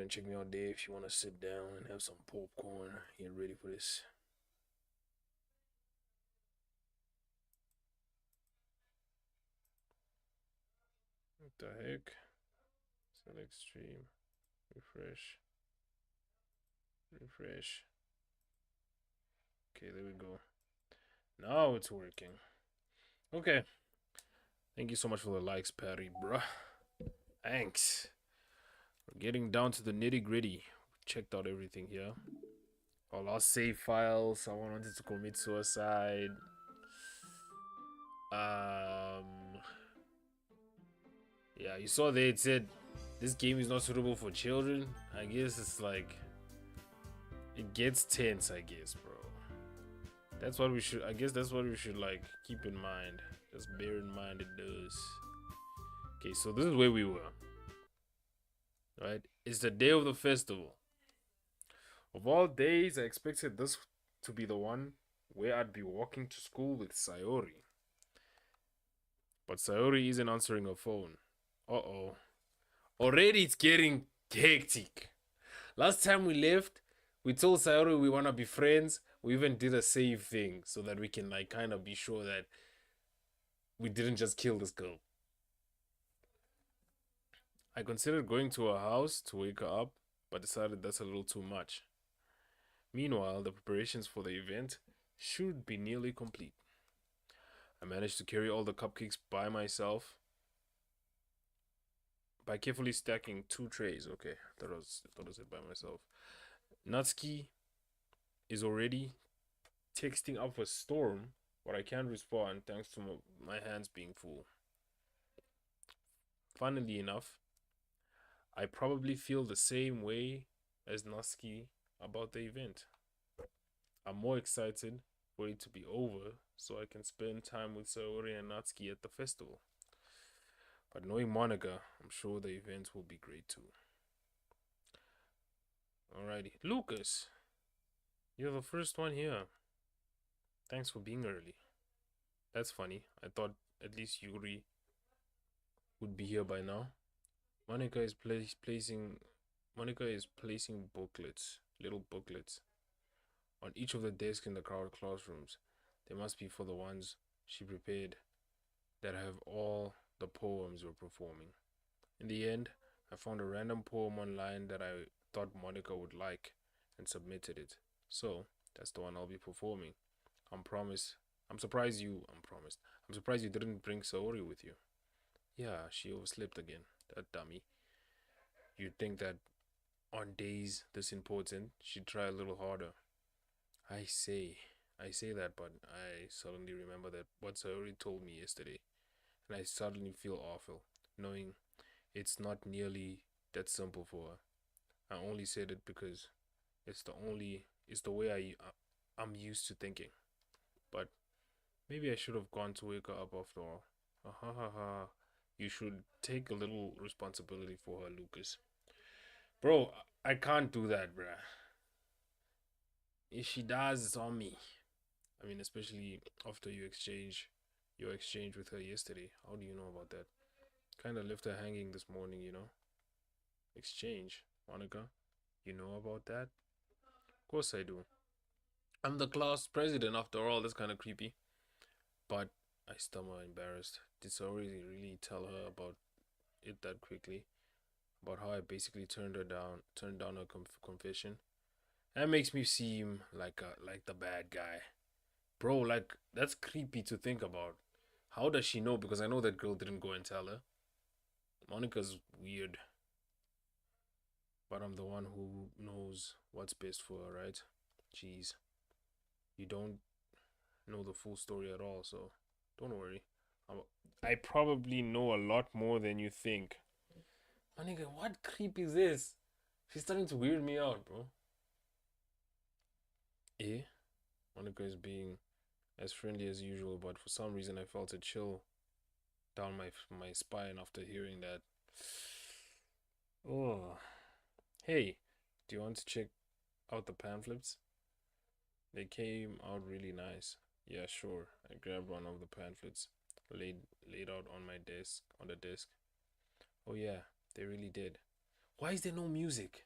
and check me out there if you want to sit down and have some popcorn. Get ready for this. What the heck? Select stream. Refresh. Refresh. Okay, there we go. Now it's working. Okay. Thank you so much for the likes, Patty, bruh. Thanks. We're getting down to the nitty gritty. Checked out everything here. All our save files. Someone wanted to commit suicide. Yeah, you saw there it said this game is not suitable for children. I guess it's like it gets tense, I guess, bro. That's what we should I guess that's what we should like keep in mind. Just bear in mind it does. Okay, so this is where we were. Right? It's the day of the festival. Of all days, I expected this to be the one where I'd be walking to school with Sayori. But Sayori isn't answering her phone. Uh-oh. Already it's getting hectic. Last time we left, we told Sayori we wanna be friends. We even did a save thing so that we can like kind of be sure that we didn't just kill this girl. I considered going to her house to wake her up, but decided that's a little too much. Meanwhile, the preparations for the event should be nearly complete. I managed to carry all the cupcakes by myself by carefully stacking 2 trays. Okay, thought I was it by myself. Natsuki is already texting up a storm, but I can't respond thanks to my hands being full. Funnily enough, I probably feel the same way as Natsuki about the event. I'm more excited for it to be over so I can spend time with Saori and Natsuki at the festival. But knowing Monica, I'm sure the event will be great too. Alrighty. Lucas, you're the first one here. Thanks for being early. That's funny. I thought at least Yuri would be here by now. Monica is placing booklets, little booklets, on each of the desks in the crowd classrooms. They must be for the ones she prepared that have all the poems we're performing. In the end, I found a random poem online that I thought Monica would like and submitted it. So, that's the one I'll be performing. I'm surprised you didn't bring Saori with you. Yeah, she overslept again. That dummy. You'd think that on days this important, she'd try a little harder. I say, I say that, but I suddenly remember that what Saori told me yesterday, and I suddenly feel awful, knowing it's not nearly that simple for her. I only said it because it's the way I'm used to thinking. But maybe I should have gone to wake her up after all. Ha ha ha ha. You should take a little responsibility for her, Lucas. Bro, I can't do that, bruh. If she does, it's on me. I mean, especially after your exchange with her yesterday. How do you know about that? Kind of left her hanging this morning, you know. Exchange, Monica. You know about that? Of course I do. I'm the class president after all. That's kind of creepy. But I stumble, embarrassed. Did Saori really tell her about it that quickly? About how I basically turned down her confession? That makes me seem like the bad guy. Bro, like that's creepy to think about. How does she know? Because I know that girl didn't go and tell her. Monica's weird. But I'm the one who knows what's best for her, right? Jeez. You don't know the full story at all, so don't worry. I probably know a lot more than you think. My nigga, what creep is this? She's starting to weird me out, bro. Eh? Monica is being as friendly as usual, but for some reason I felt a chill down my spine after hearing that. Oh, hey, do you want to check out the pamphlets? They came out really nice. Yeah, sure. I grabbed one of the pamphlets, laid out on the desk. Oh yeah, they really did. Why is there no music?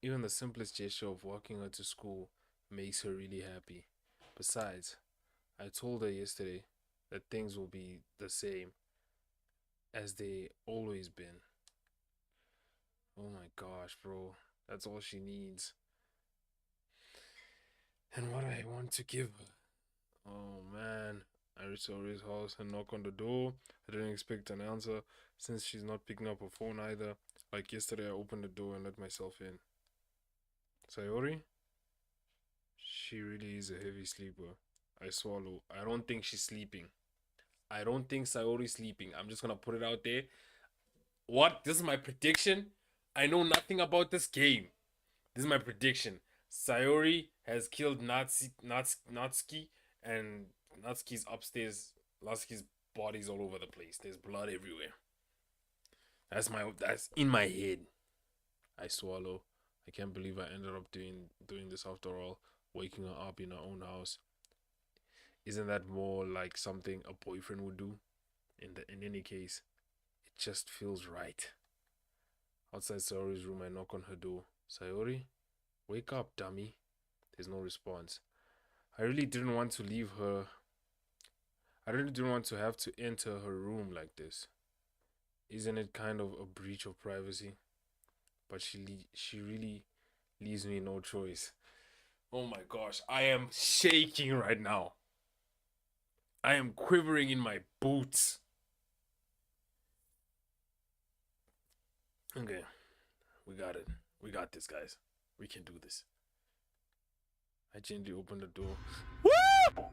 Even the simplest gesture of walking her to school makes her really happy. Besides, I told her yesterday that things will be the same as they always been. Oh my gosh, bro. That's all she needs. And what I want to give her. Oh man. I reached Saori's house and knock on the door. I didn't expect an answer since she's not picking up her phone either. Like yesterday, I opened the door and let myself in. Sayori? She really is a heavy sleeper. I swallow. I don't think she's sleeping. I don't think Sayori's sleeping. I'm just gonna put it out there. What? This is my prediction. I know nothing about this game. This is my prediction. Sayori has killed Natsuki, and Natsuki's upstairs. Natsuki's body's all over the place. There's blood everywhere. That's in my head. I swallow. I can't believe I ended up doing this after all. Waking her up in her own house. Isn't that more like something a boyfriend would do? In any case, it just feels right. Outside Sayori's room, I knock on her door. Sayori? Wake up, dummy. There's no response. I really didn't want to leave her. I really didn't want to have to enter her room like this. Isn't it kind of a breach of privacy? But she really leaves me no choice. Oh my gosh, I am shaking right now. I am quivering in my boots. Okay, we got it. We got this, guys. We can do this. I gently opened the door. Woo!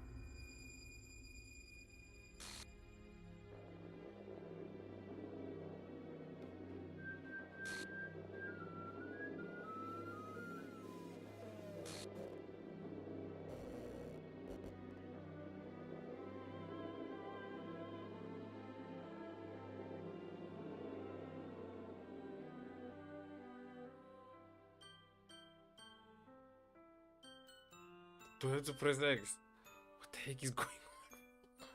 Do I have to press X? What the heck is going on?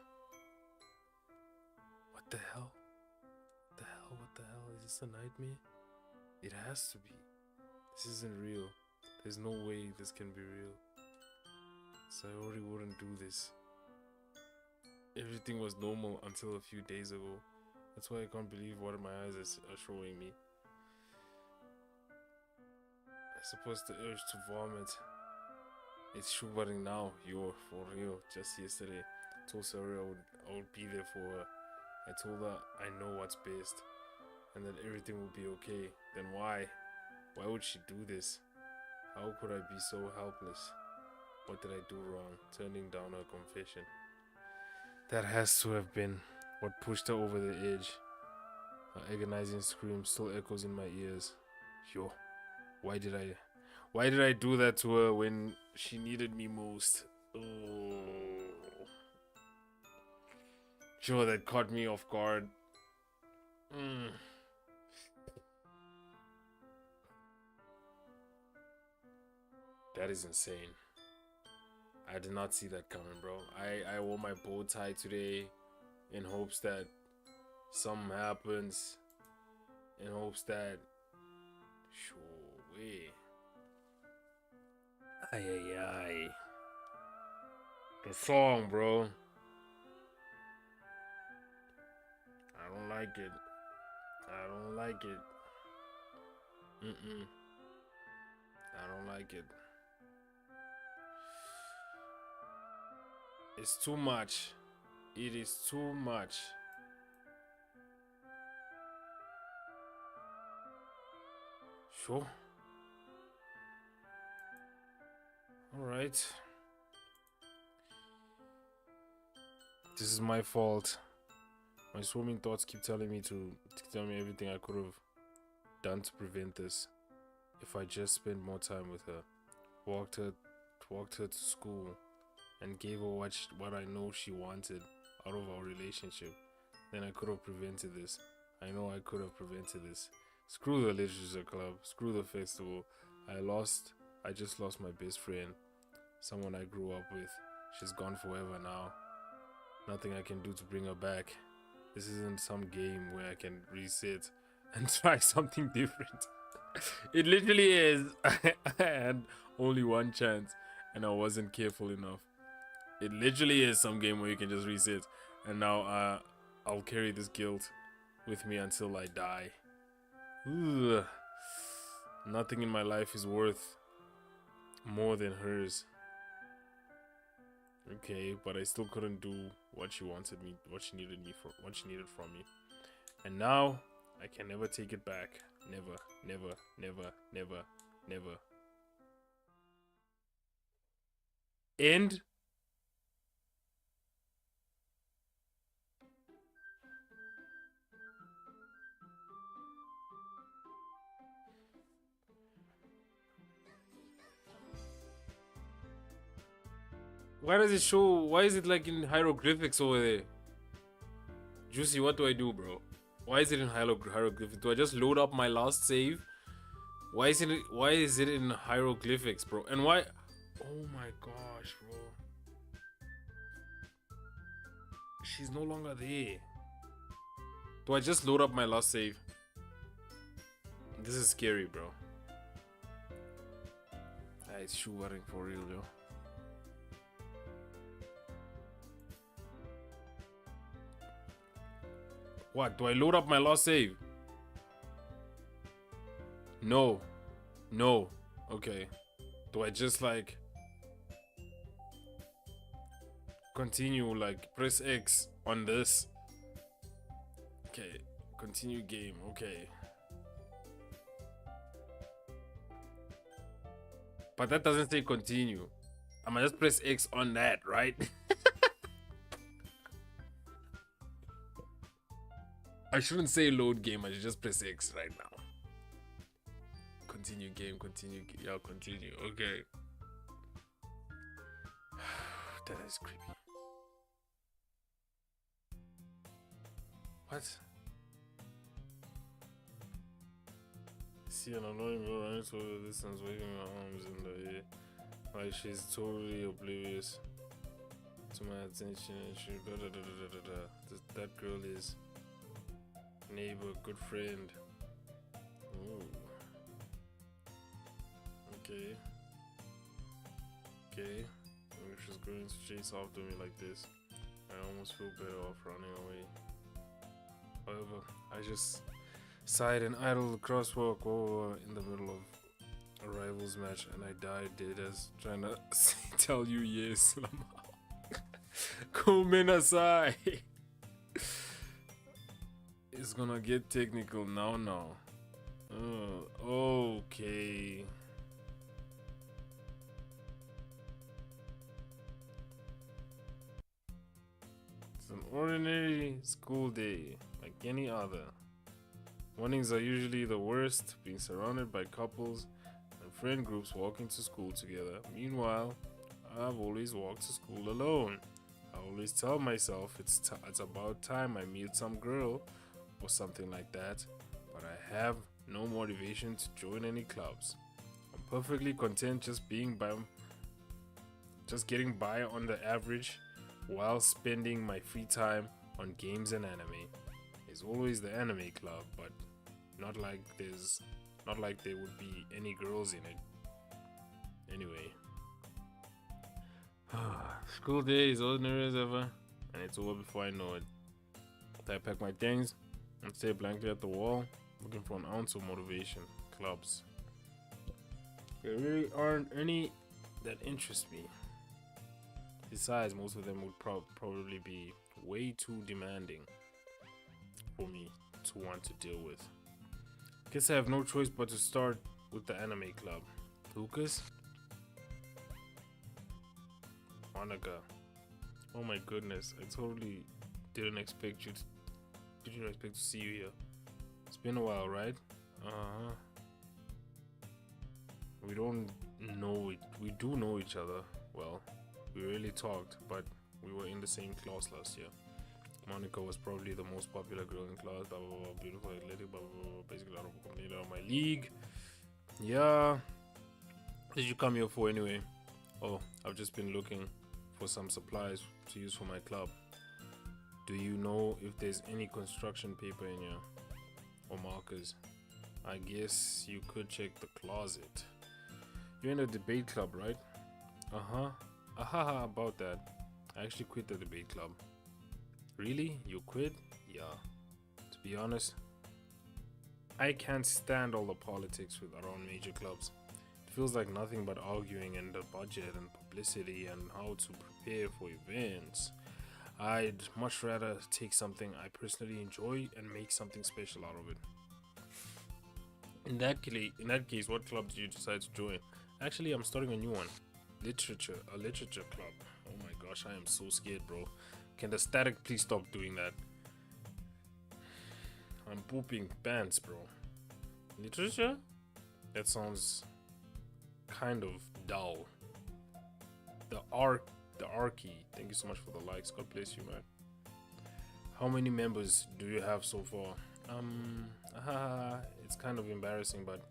What the hell? What the hell? What the hell? Is this a nightmare? It has to be. This isn't real. There's no way this can be real. Sayori wouldn't do this. Everything was normal until a few days ago. That's why I can't believe what my eyes are showing me. I suppose the urge to vomit. It's shivering now. You're for real. Just yesterday, I told Sayori I would be there for her. I told her I know what's best and that everything will be okay. Then why? Why would she do this? How could I be so helpless? What did I do wrong? Turning down her confession. That has to have been what pushed her over the edge. Her agonizing scream still echoes in my ears. Yo, why did I do that to her when she needed me most? Oh. Sure, that caught me off guard. That is insane. I did not see that coming, bro. I wore my bow tie today in hopes that something happens. In hopes that... Sure, way. Ay, ay, ay. The song, bro. I don't like it. I don't like it. I don't like it. It's too much. It is too much. Sure. Alright. This is my fault. My swimming thoughts keep telling me everything I could have done to prevent this. If I just spent more time with her, walked her to school, and gave her what I know she wanted out of our relationship, then I could have prevented this. I know I could have prevented this. Screw the literature club. Screw the festival. I just lost my best friend. Someone I grew up with. She's gone forever now. Nothing I can do to bring her back. This isn't some game where I can reset and try something different. It literally is. I had only one chance and I wasn't careful enough. It literally is some game where you can just reset. And now I'll carry this guilt with me until I die. Ugh. Nothing in my life is worth more than hers. Okay, but I still couldn't do what she wanted me, what she needed from me. And now I can never take it back. Never, never, never, never, never. End. Why does it show? Why is it like in hieroglyphics over there? Juicy, what do I do, bro? Why is it in hieroglyphics? Do I just load up my last save? Why is it in hieroglyphics, bro? And why? Oh my gosh, bro. She's no longer there. Do I just load up my last save? This is scary, bro. It's shoe-wearing for real, yo. What? Do I load up my last save? No. No. Okay. Do I just like continue, like press X on this? Okay. Continue game. Okay. But that doesn't say continue. I'ma just press X on that, right? I shouldn't say load game, I should just press X right now. Continue game, continue. Yeah, continue. Okay. That is creepy. What? See an annoying girl running to the distance, waving her arms in the air. Like she's totally oblivious to my attention and she that girl is neighbor, good friend. Ooh. Okay. Okay. If she's going to chase after me like this, I almost feel better off running away. However, I just sighed and idled crosswalk over in the middle of a rivals match and I died dead as trying to tell you yes. Kumenasai. It's gonna get technical now. Okay. It's an ordinary school day, like any other. Mornings are usually the worst, being surrounded by couples and friend groups walking to school together. Meanwhile, I've always walked to school alone. I always tell myself it's about time I meet some girl or something like that, but I have no motivation to join any clubs. I'm perfectly content just getting by on the average while spending my free time on games and anime. There's always the anime club, but not like there would be any girls in it. Anyway. School day is ordinary as ever, and it's over before I know it. I pack my things and stare blankly at the wall, looking for an ounce of motivation. Clubs. There really aren't any that interest me. Besides, most of them would probably be way too demanding for me to want to deal with. Guess I have no choice but to start with the anime club. Lucas? Monica. Oh my goodness, I totally didn't expect to see you here. It's been a while, right? Uh-huh. We do know each other well. We rarely talked, but we were in the same class last year. Monica was probably the most popular girl in class, blah blah blah, beautiful, athletic, blah blah blah, basically out of my league. Yeah. What did you come here for anyway? Oh, I've just been looking for some supplies to use for my club. Do you know if there's any construction paper in here? Or markers? I guess you could check the closet. You're in a debate club, right? Uh-huh. Ahaha, about that. I actually quit the debate club. Really? You quit? Yeah. To be honest, I can't stand all the politics with around major clubs. It feels like nothing but arguing and the budget and publicity and how to prepare for events. I'd much rather take something I personally enjoy and make something special out of it. In that case, what club did you decide to join? Actually, I'm starting a new one. A literature club. Oh my gosh, I am so scared, bro. Can the static please stop doing that? I'm pooping pants, bro. Literature? That sounds kind of dull. The Arky. Thank you so much for the likes. God bless you, man. How many members do you have so far? It's kind of embarrassing, but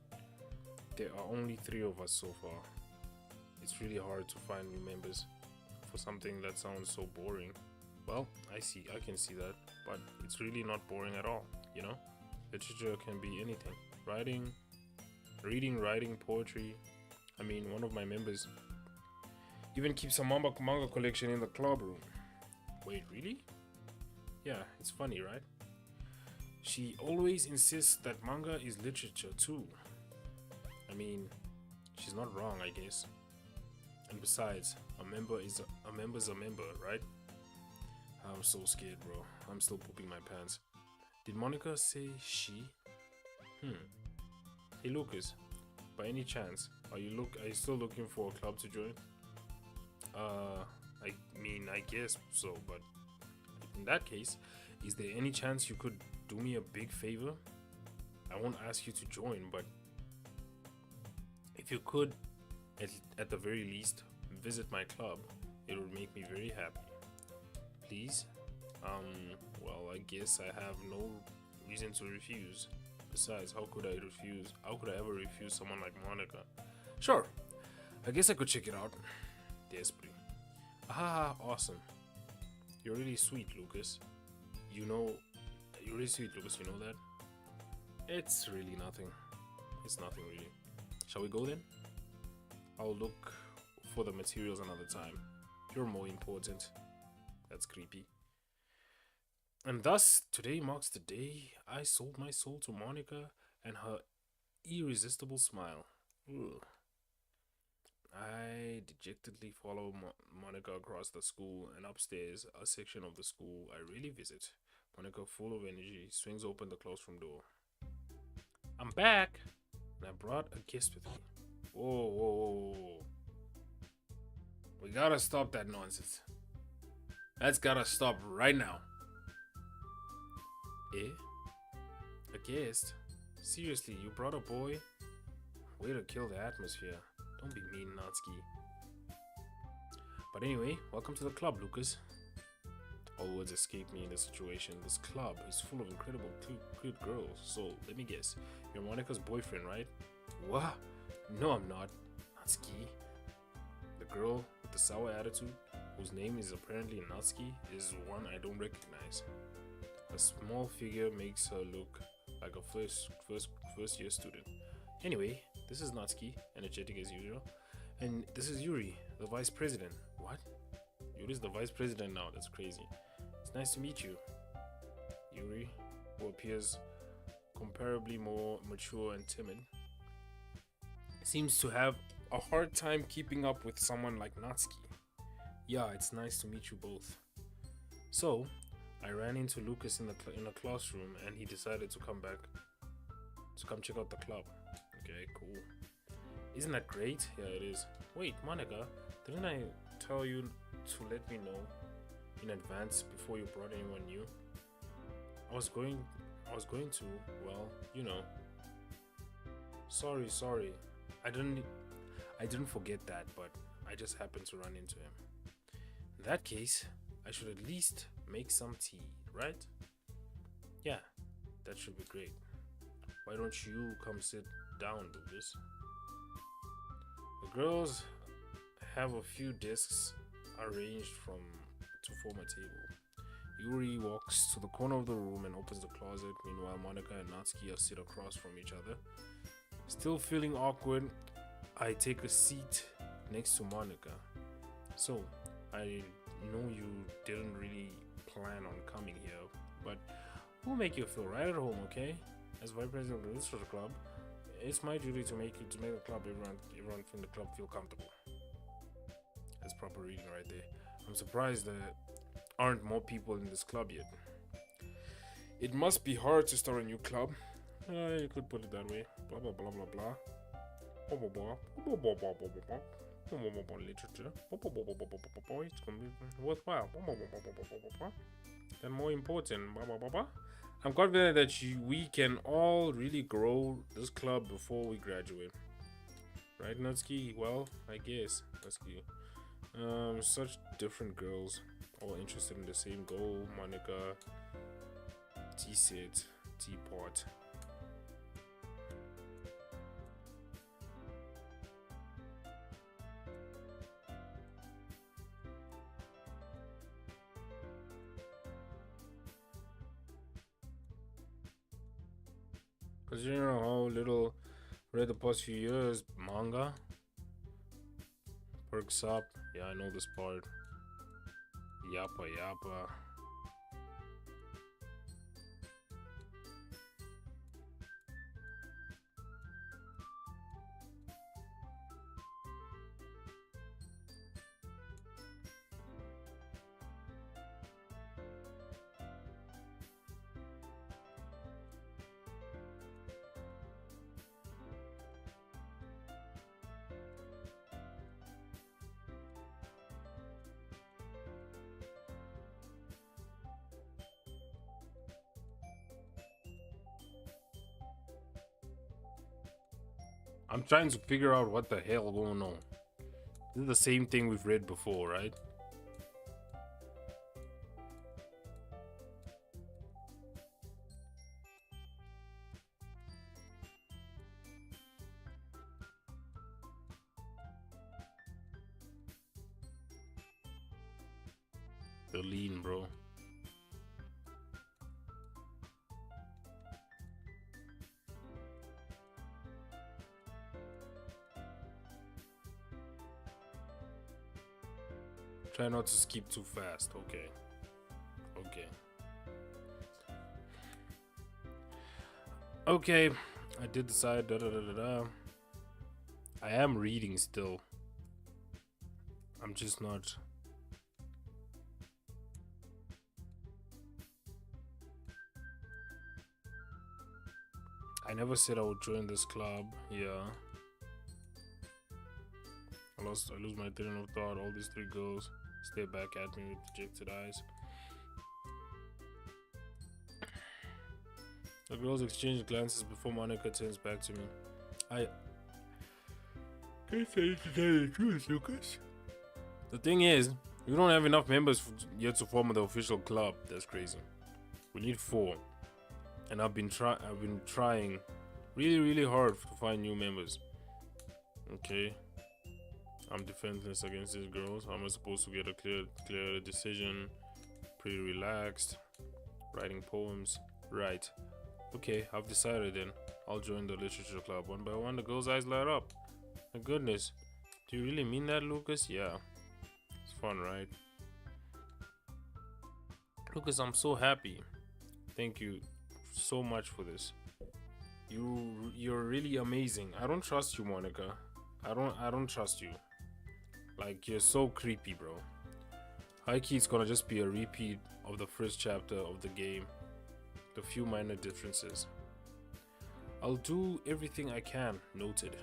there are only 3 of us so far. It's really hard to find new members for something that sounds so boring. Well, I can see that, but it's really not boring at all, you know? Literature can be anything. Reading, writing, poetry. I mean, one of my members even keeps a manga collection in the club room. Wait, really? Yeah, it's funny, right? She always insists that manga is literature too. I mean, she's not wrong, I guess. And besides, a member's a member, right? I'm so scared, bro. I'm still pooping my pants. Did Monica say she? Hey Lucas, by any chance, are you still looking for a club to join? I mean, I guess so, but in that case, is there any chance you could do me a big favor? I won't ask you to join, but if you could, at the very least, visit my club, it would make me very happy. Please? Well, I guess I have no reason to refuse. Besides, how could I refuse? How could I ever refuse someone like Monica? Sure, I guess I could check it out. Despre. Ah, awesome. You're really sweet, Lucas. You're really sweet, Lucas, you know that? It's really nothing. It's nothing really. Shall we go then? I'll look for the materials another time. You're more important. That's creepy. And thus, today marks the day I sold my soul to Monica and her irresistible smile. Ugh. I dejectedly follow Monica across the school and upstairs, a section of the school I rarely visit. Monica, full of energy, swings open the classroom door. I'm back! And I brought a guest with me. Whoa. We gotta stop that nonsense. That's gotta stop right now. Eh? A guest? Seriously, you brought a boy? Way to kill the atmosphere. Don't be mean, Natsuki. But anyway, welcome to the club, Lucas. All words escape me in this situation. This club is full of incredible cute girls. So, let me guess. You're Monica's boyfriend, right? What? No, I'm not. Natsuki. The girl with the sour attitude, whose name is apparently Natsuki, is one I don't recognize. A small figure makes her look like a first year student. Anyway, this is Natsuki, energetic as usual. And this is Yuri, the vice president. What? Yuri's the vice president now, that's crazy. It's nice to meet you. Yuri, who appears comparably more mature and timid, seems to have a hard time keeping up with someone like Natsuki. Yeah, it's nice to meet you both. So, I ran into Lucas in a classroom and he decided to come check out the club. Okay, cool. Isn't that great? Yeah, it is. Wait, Monica, didn't I tell you to let me know in advance before you brought anyone new? I was going to, well, you know. Sorry. I didn't forget that, but I just happened to run into him. In that case, I should at least make some tea, right? Yeah, that should be great. Why don't you come sit down, Lucas? The girls have a few desks arranged to form a table. Yuri walks to the corner of the room and opens the closet. Meanwhile, Monica and Natsuki are sit across from each other. Still feeling awkward, I take a seat next to Monica. So, I know you didn't really plan on coming here, but we'll make you feel right at home, okay? As vice president of the Literature Club, it's my duty to make the club, everyone from the club feel comfortable. That's proper reading right there. I'm surprised there aren't more people in this club yet. It must be hard to start a new club. You could put it that way. Blah blah blah blah blah. Blah blah blah blah blah blah blah blah. Literature. It's gonna be worthwhile. And more important, I'm confident that we can all really grow this club before we graduate. Right, Natsuki? Well, I guess, Natsuki. Such different girls, all interested in the same goal. Monica, T-Set, Teapot. Considering how little read the past few years, manga perks up. Yeah, I know this part. Yappa yappa. I'm trying to figure out what the hell going on. This is the same thing we've read before, right? The lean, bro. Try not to skip too fast. Okay. Okay, I did decide. I am reading still. I'm just not. I never said I would join this club. Yeah. I lose my train of thought. All these three girls stare back at me with dejected eyes. The girls exchange glances before Monica turns back to me. I can't say to tell the truth, Lucas. The thing is, we don't have enough members yet to form the official club. That's crazy. We need 4, and I've been trying really hard to find new members. Okay. I'm defenseless against these girls. How am I supposed to get a clear decision? Pretty relaxed. Writing poems. Right. Okay, I've decided then. I'll join the literature club. One by one, the girls' eyes light up. My goodness. Do you really mean that, Lucas? Yeah. It's fun, right? Lucas, I'm so happy. Thank you so much for this. You're really amazing. I don't trust you, Monica. I don't trust you. Like, you're so creepy, bro. High-key, it's gonna just be a repeat of the first chapter of the game. The few minor differences. I'll do everything I can. Noted.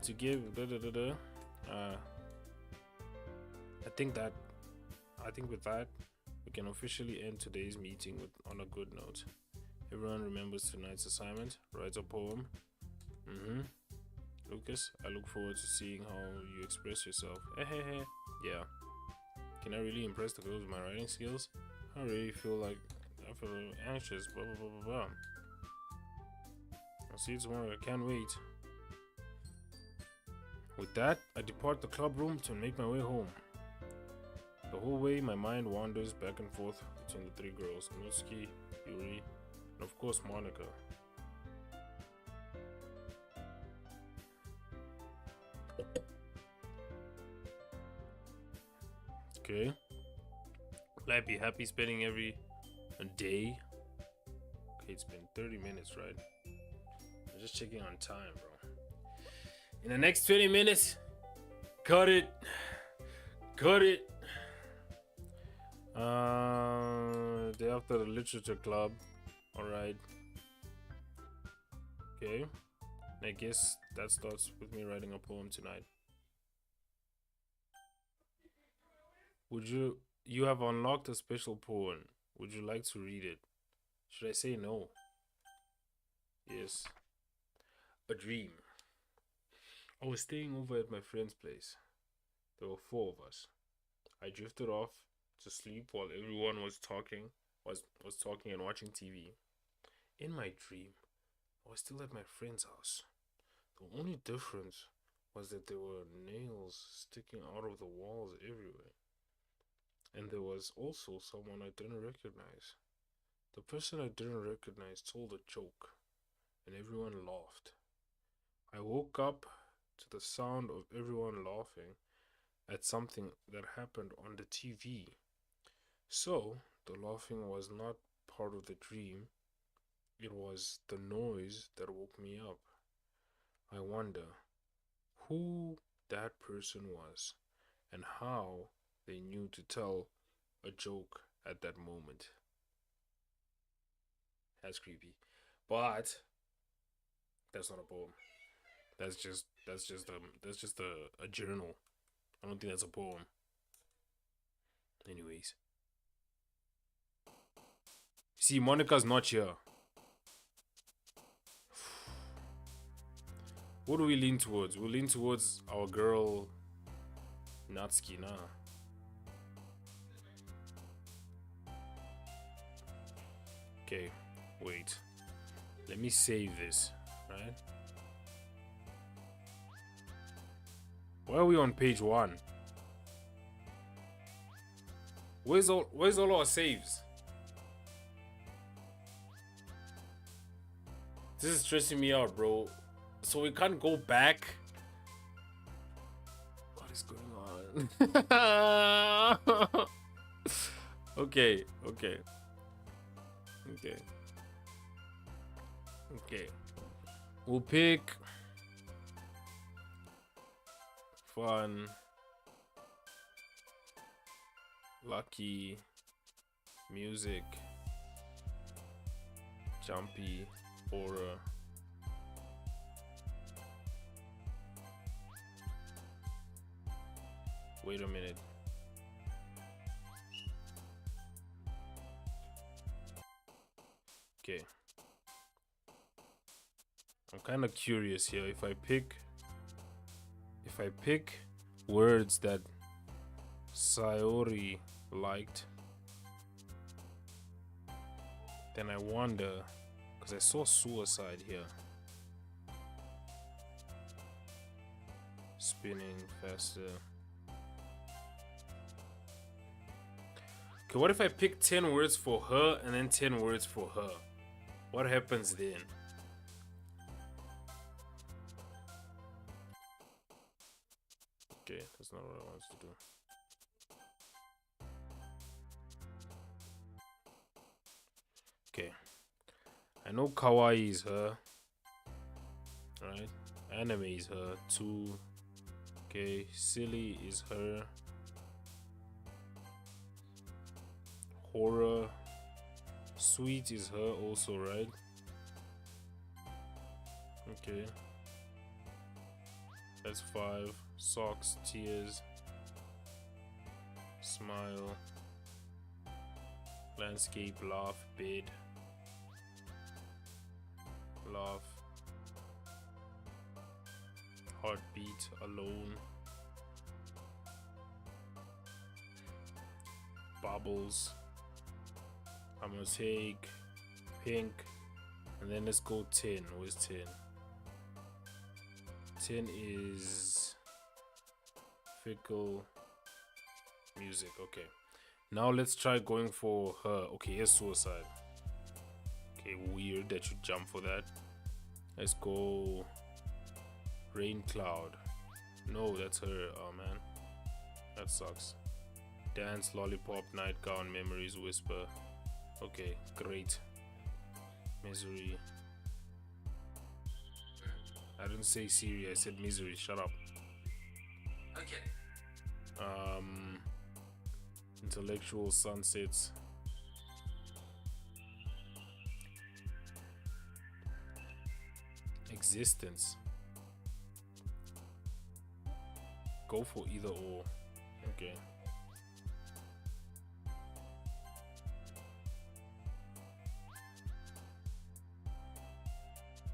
To give I think with that we can officially end today's meeting on a good note. Everyone remembers tonight's assignment. Write a poem. Lucas, I look forward to seeing how you express yourself. Yeah. Can I really impress the girls with my writing skills? I really feel anxious. Blah blah blah blah blah. I'll see you tomorrow. I can't wait. With that, I depart the club room to make my way home. The whole way, my mind wanders back and forth between the three girls, Mitsuki, Yuri, and of course Monica. Okay. Will I be happy spending every day? Okay, it's been 30 minutes, right? I'm just checking on time, bro. In the next 20 minutes, cut it. Cut it. Day after the literature club. Alright. Okay. I guess that starts with me writing a poem tonight. Would you have unlocked a special poem? Would you like to read it? Should I say no? Yes. A dream. I was staying over at my friend's place. There were 4 of us. I drifted off to sleep while everyone was talking and watching TV. In my dream, I was still at my friend's house. The only difference was that there were nails sticking out of the walls everywhere. And there was also someone I didn't recognize. The person I didn't recognize told a joke, and everyone laughed. I woke up to the sound of everyone laughing at something that happened on the TV. So, the laughing was not part of the dream, it was the noise that woke me up. I wonder who that person was and how they knew to tell a joke at that moment. That's creepy. But that's not a poem. That's just a journal. I don't think that's a poem. Anyways. See, Monica's not here. What do we lean towards? We lean towards our girl Natsuki, nah. Okay, wait. Let me save this, right? Why are we on page 1? Where's all our saves? This is stressing me out, bro. So we can't go back. What is going on? Okay. We'll pick fun, lucky, music, jumpy, horror. Wait a minute. Okay. I'm kind of curious here. If I pick words that Sayori liked, then I wonder, because I saw suicide here. Spinning faster. Okay, what if I pick 10 words for her and then 10 words for her? What happens then? Okay, that's not what I want to do. Okay. I know kawaii is her. Right? Anime is her too. Okay, silly is her. Horror. Sweet is her also, right? Okay. That's 5. Socks, tears. Smile. Landscape, laugh, bed. Laugh. Heartbeat, alone. Bubbles. I'm gonna take pink, and then let's go 10. Where's 10? 10 is fickle, Music, okay. Now let's try going for her. Okay, here's suicide. Okay, weird that you jump for that. Let's go rain cloud. No, that's her. Oh man, that sucks. Dance, lollipop, nightgown, memories, whisper. Okay, great. Misery. I didn't say Siri, I said misery. Shut up. Okay. Intellectual sunsets. Existence. Go for either or. Okay.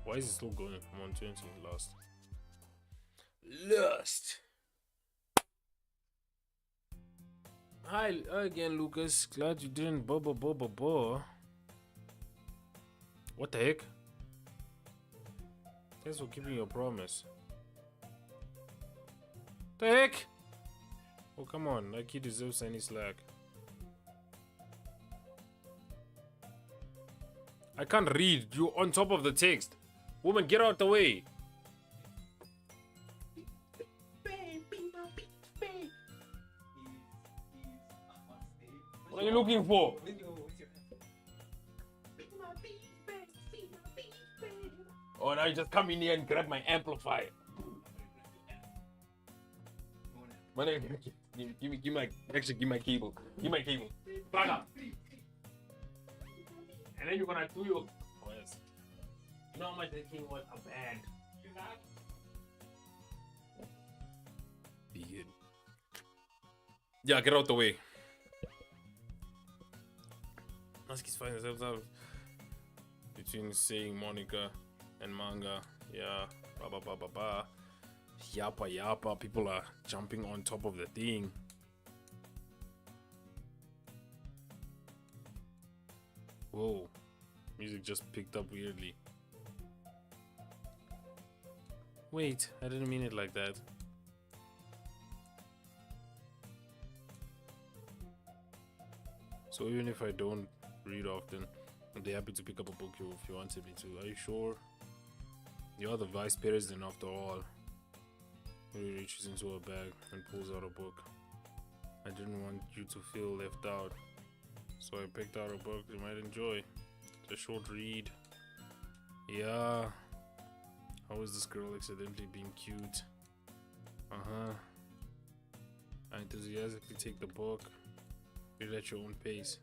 Why is it still going? I'm on 20. Lost. Lost. Hi again, Lucas. Glad you didn't blah. What the heck? Thanks for keeping your promise. The heck? Oh, come on. Like he deserves any slack. I can't read. You're on top of the text. Woman, get out the way. What are you looking for? Oh, now you just come in here and grab my amplifier. Give my cable. Give my cable. Plug up. And then you're gonna do your. Oh yes. You know how much that thing was a band. Begin. Yeah, get out the way. Husky's finding themselves out between saying Monica and manga. Yeah, ba. Yappa. People are jumping on top of the thing. Whoa, music just picked up weirdly. Wait, I didn't mean it like that. So even if I don't read often, I'd be happy to pick up a book if you wanted me to. Are you sure? You are the vice president after all. He reaches into her bag and pulls out a book. I didn't want you to feel left out, so I picked out a book you might enjoy. It's a short read. Yeah. How is this girl accidentally being cute? I enthusiastically take the book. Read at your own pace.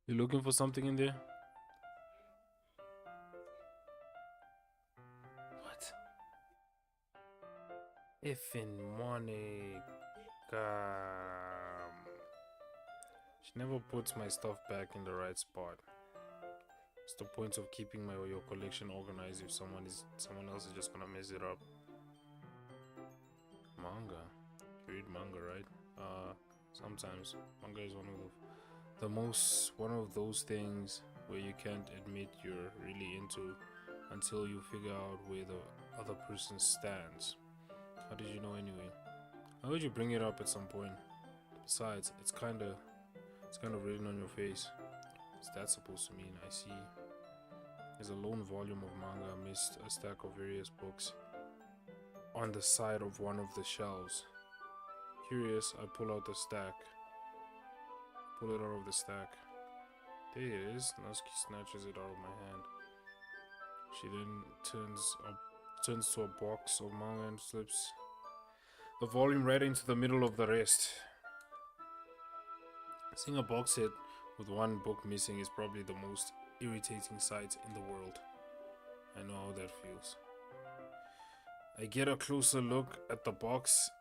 You looking for something in there? What? Effing Monica. She never puts my stuff back in the right spot. What's the point of keeping your collection organized if someone else is just gonna mess it up? Manga. You read manga, right? Sometimes manga is one of those things where you can't admit you're really into until you figure out where the other person stands. How did you know anyway? I heard you bring it up at some point. Besides, it's kind of written on your face. What's that supposed to mean? I see. There's a lone volume of manga amidst a stack of various books on the side of one of the shelves. Curious, I pull out the stack. Pull it out of the stack. There it is. Natsuki snatches it out of my hand. She then turns to a box of manga and slips the volume right into the middle of the rest. Seeing a box set with one book missing is probably the most irritating sight in the world. I know how that feels. I get a closer look at the box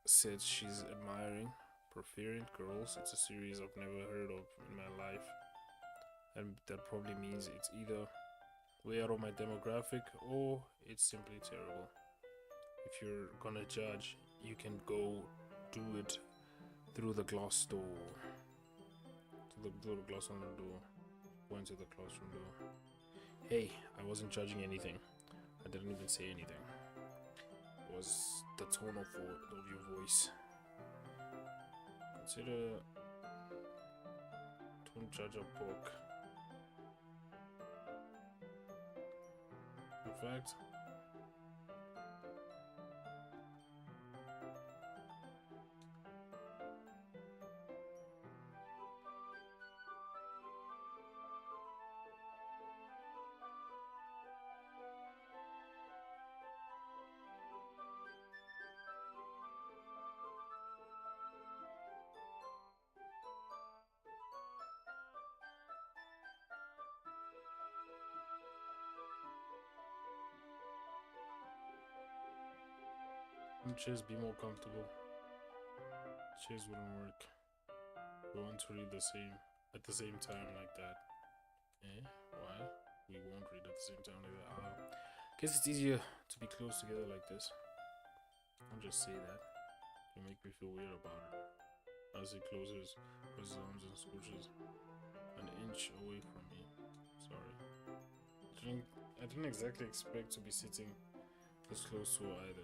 set she's admiring. Preferent Girls. It's a series I've never heard of in my life. And that probably means it's either way out of my demographic or it's simply terrible. If you're gonna judge, you can go do it through the glass door. Through the glass on the door. Go into the classroom door. Hey, I wasn't judging anything. I didn't even say anything. It was the tone of your voice. Consider. Don't judge a book. In fact, chairs be more comfortable. Chairs wouldn't work. We want to read at the same time like that. Eh? Why? We won't read at the same time like that. Guess it's easier to be close together like this. I'll just say that. You make me feel weird about it. As he closes his arms and squishes an inch away from me. Sorry. I didn't exactly expect to be sitting this close to her either.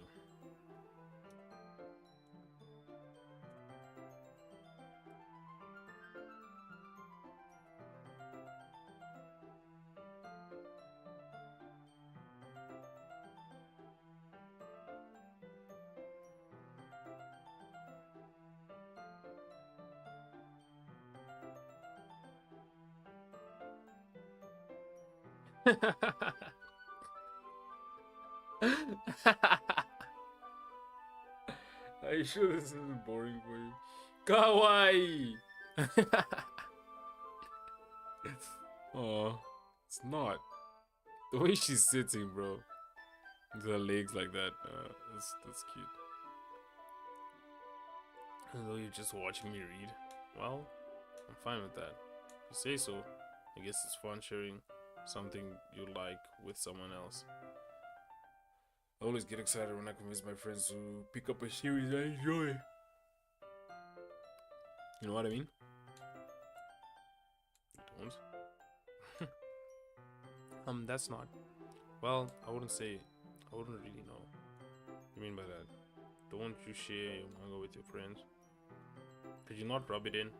Are you sure this isn't boring for you? Kawaii! Oh, it's not. The way she's sitting, bro. With her legs like that. That's cute. Although you're just watching me read. Well, I'm fine with that. If you say so. I guess it's fun sharing something you like with someone else. I always get excited when I convince my friends to pick up a series I enjoy. You know what I mean? You don't? That's not. Well, I wouldn't really know. What do you mean by that? Don't you share your manga with your friends? Could you not rub it in?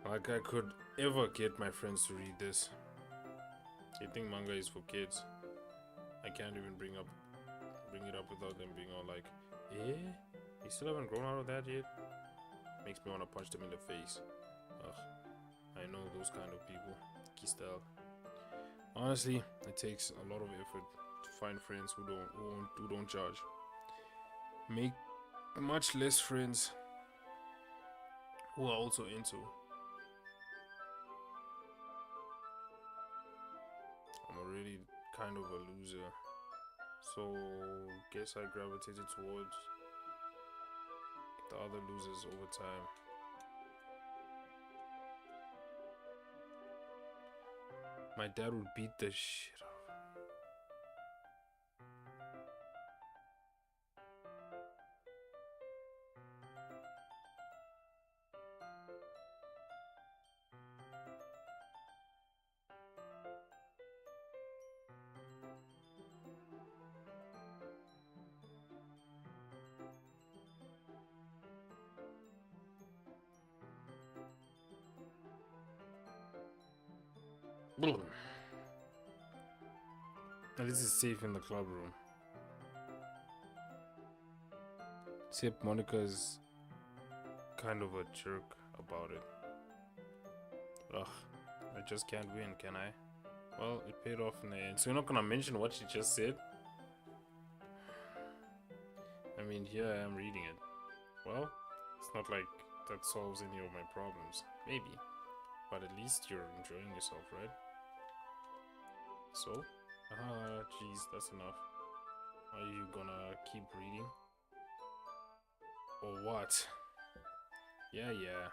Like I could ever get my friends to read this. They think manga is for kids. I can't even bring it up without them being all like, "Eh? You still haven't grown out of that yet?" Makes me want to punch them in the face. Ugh, I know those kind of people. Style. Honestly, it takes a lot of effort to find friends who don't judge. Make much less friends who are also into. I'm already kind of a loser, so guess I gravitated towards the other losers over time. My dad would beat the shit out of me. At least it's safe in the club room. Except Monica's kind of a jerk about it. Ugh, I just can't win, can I? Well, it paid off in the end. So you're not gonna mention what she just said? I mean, here I am reading it. Well, it's not like that solves any of my problems. Maybe. But at least you're enjoying yourself, right? So? Ah, jeez, that's enough. Are you gonna keep reading? Or what? Yeah.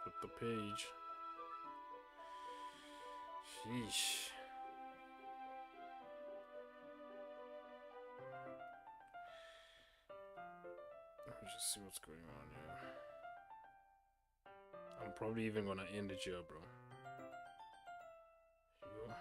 Flip the page. Sheesh. see what's going on here. I'm probably even gonna end it here, bro. Yo.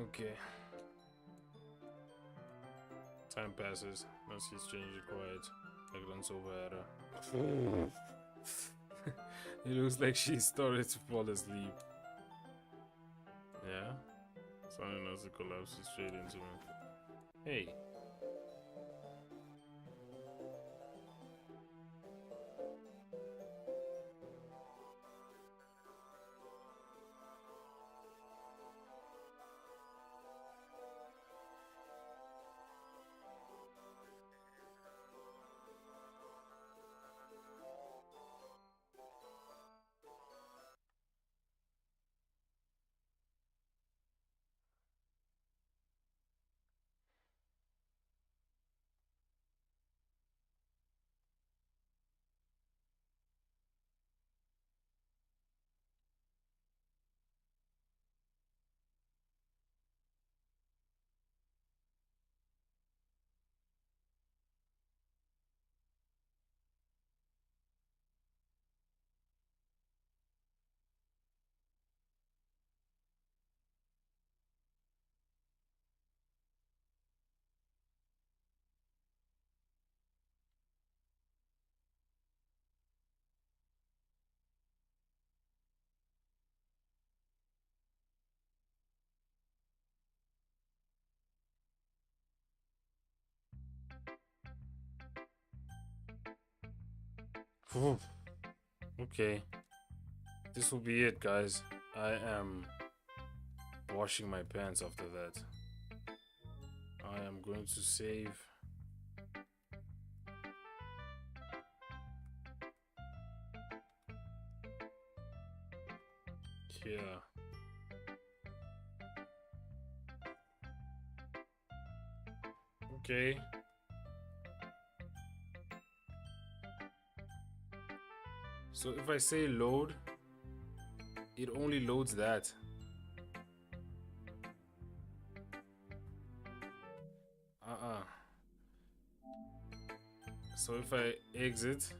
Okay. Time passes. Now she's changed quiet. Like runs over at her. It looks like she started to fall asleep. Yeah? Someone else collapses straight into me. Hey. Whew. Okay. This will be it, guys. I am washing my pants after that. I am going to save. Yeah. Okay. So if I say load, it only loads that. So if I exit,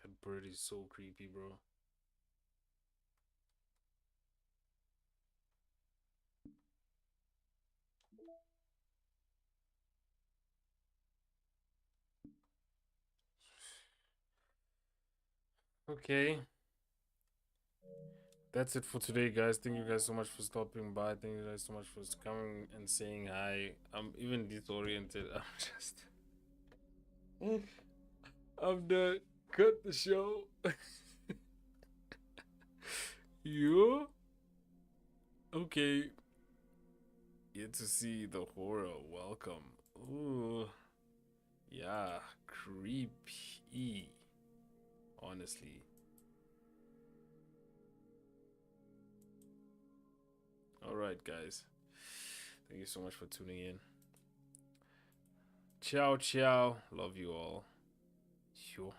that bird is so creepy, bro. Okay. That's it for today, guys. Thank you guys so much for stopping by. Thank you guys so much for coming and saying hi. I'm even disoriented. I'm just. I'm done. Cut the show. You? Okay. Get to see the horror. Welcome. Ooh. Yeah. Creepy. Honestly. Alright, guys. Thank you so much for tuning in. Ciao, ciao. Love you all. Sure.